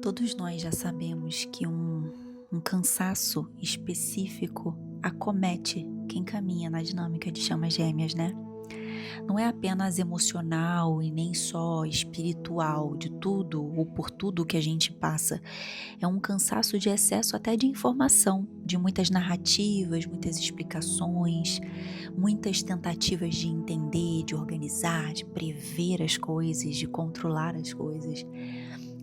Todos nós já sabemos que um cansaço específico acomete quem caminha na dinâmica de chamas gêmeas, né? Não é apenas emocional e nem só espiritual de tudo ou por tudo que a gente passa. É um cansaço de excesso até de informação, de muitas narrativas, muitas explicações, muitas tentativas de entender, de organizar, de prever as coisas, de controlar as coisas.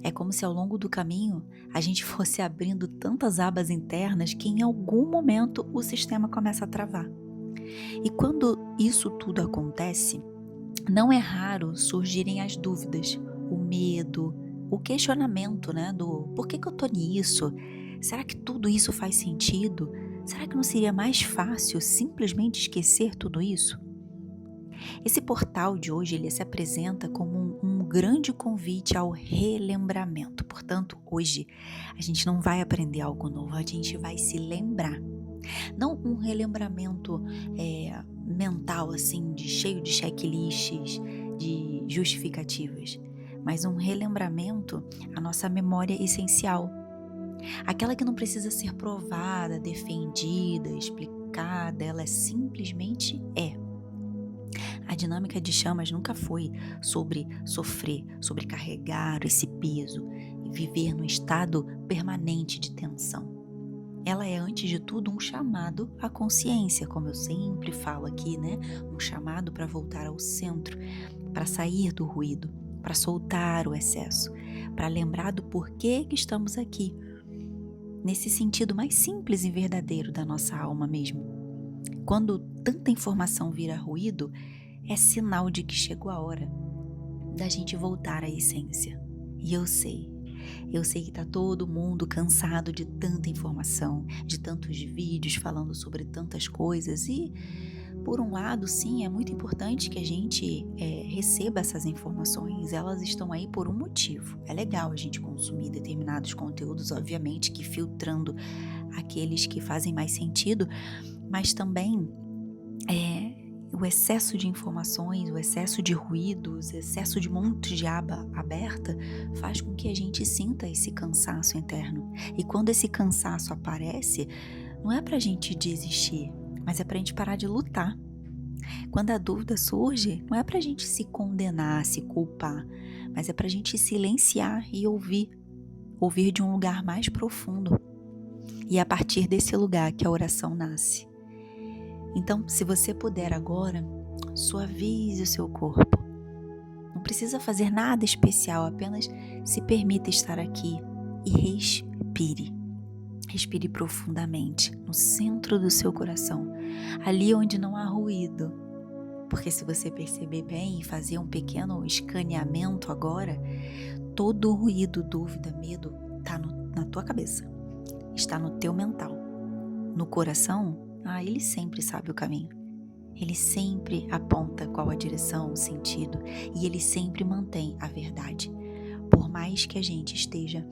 É como se ao longo do caminho a gente fosse abrindo tantas abas internas que em algum momento o sistema começa a travar. E quando isso tudo acontece, não é raro surgirem as dúvidas, o medo, o questionamento, né, do por que eu tô nisso? Será que tudo isso faz sentido? Será que não seria mais fácil simplesmente esquecer tudo isso? Esse portal de hoje ele se apresenta como um grande convite ao relembramento. Portanto, hoje a gente não vai aprender algo novo, a gente vai se lembrar. Não um relembramento mental, assim, cheio de checklists, de justificativas, mas um relembramento à nossa memória essencial. Aquela que não precisa ser provada, defendida, explicada, ela simplesmente é. A dinâmica de chamas nunca foi sobre sofrer, sobre carregar esse peso e viver num estado permanente de tensão. Ela é, antes de tudo, um chamado à consciência, como eu sempre falo aqui, né? Um chamado para voltar ao centro, para sair do ruído, para soltar o excesso, para lembrar do porquê que estamos aqui, nesse sentido mais simples e verdadeiro da nossa alma mesmo. Quando tanta informação vira ruído, é sinal de que chegou a hora da gente voltar à essência. E eu sei que tá todo mundo cansado de tanta informação, de tantos vídeos falando sobre tantas coisas e, por um lado, sim, é muito importante que a gente receba essas informações, elas estão aí por um motivo. É legal a gente consumir determinados conteúdos, obviamente que filtrando aqueles que fazem mais sentido, mas também o excesso de informações, o excesso de ruídos, o excesso de monte de aba aberta faz com que a gente sinta esse cansaço interno. E quando esse cansaço aparece, não é pra gente desistir, mas é pra gente parar de lutar. Quando a dúvida surge, não é pra gente se condenar, se culpar, mas é pra gente silenciar e ouvir de um lugar mais profundo. E é a partir desse lugar que a oração nasce. Então, se você puder agora, suavize o seu corpo. Não precisa fazer nada especial, apenas se permita estar aqui e respire. Respire profundamente, no centro do seu coração, ali onde não há ruído. Porque se você perceber bem e fazer um pequeno escaneamento agora, todo o ruído, dúvida, medo está na tua cabeça, está no teu mental. No coração, ele sempre sabe o caminho. Ele sempre aponta qual a direção, o sentido, e ele sempre mantém a verdade. Por mais que a gente esteja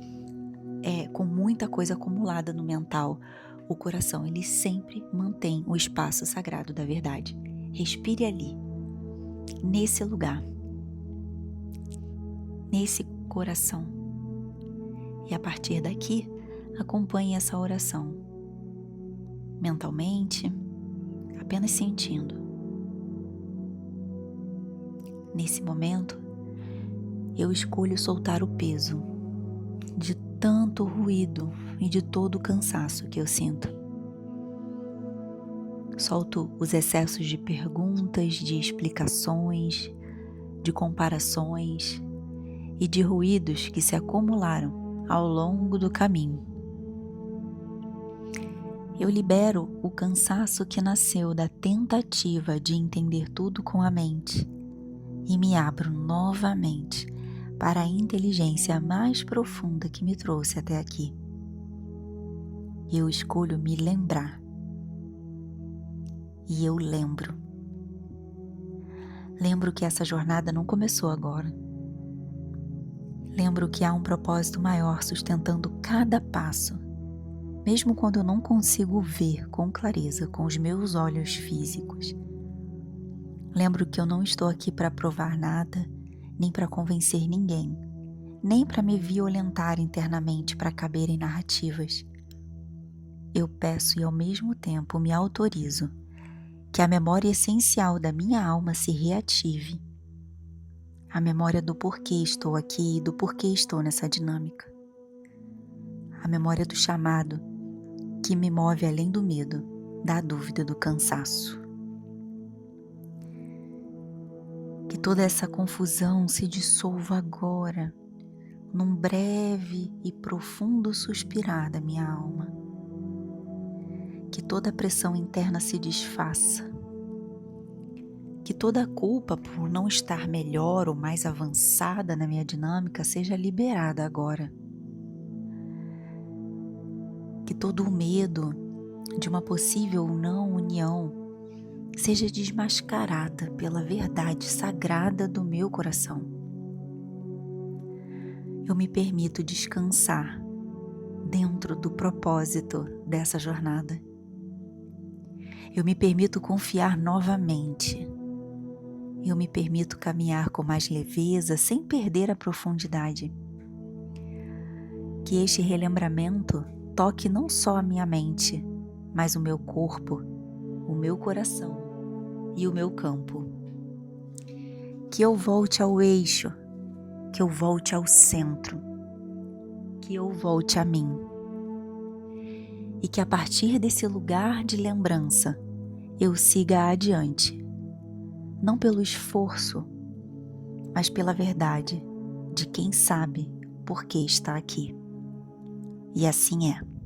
com muita coisa acumulada no mental, o coração ele sempre mantém o espaço sagrado da verdade. Respire ali, nesse lugar, nesse coração. E a partir daqui, acompanhe essa oração. Mentalmente, apenas sentindo. Nesse momento, eu escolho soltar o peso de tanto ruído e de todo o cansaço que eu sinto. Solto os excessos de perguntas, de explicações, de comparações e de ruídos que se acumularam ao longo do caminho. Eu libero o cansaço que nasceu da tentativa de entender tudo com a mente e me abro novamente para a inteligência mais profunda que me trouxe até aqui. Eu escolho me lembrar. E eu lembro. Lembro que essa jornada não começou agora. Lembro que há um propósito maior sustentando cada passo. Mesmo quando eu não consigo ver com clareza com os meus olhos físicos. Lembro que eu não estou aqui para provar nada, nem para convencer ninguém, nem para me violentar internamente para caber em narrativas. Eu peço e ao mesmo tempo me autorizo que a memória essencial da minha alma se reative. A memória do porquê estou aqui e do porquê estou nessa dinâmica. A memória do chamado que me move além do medo, da dúvida, do cansaço. Que toda essa confusão se dissolva agora, num breve e profundo suspirar da minha alma. Que toda a pressão interna se desfaça. Que toda a culpa por não estar melhor ou mais avançada na minha dinâmica seja liberada agora. Que todo o medo de uma possível não união seja desmascarada pela verdade sagrada do meu coração. Eu me permito descansar dentro do propósito dessa jornada. Eu me permito confiar novamente. Eu me permito caminhar com mais leveza, sem perder a profundidade. Que este relembramento toque não só a minha mente, mas o meu corpo, o meu coração e o meu campo. Que eu volte ao eixo, que eu volte ao centro, que eu volte a mim. E que a partir desse lugar de lembrança, eu siga adiante. Não pelo esforço, mas pela verdade de quem sabe por que está aqui. E assim é.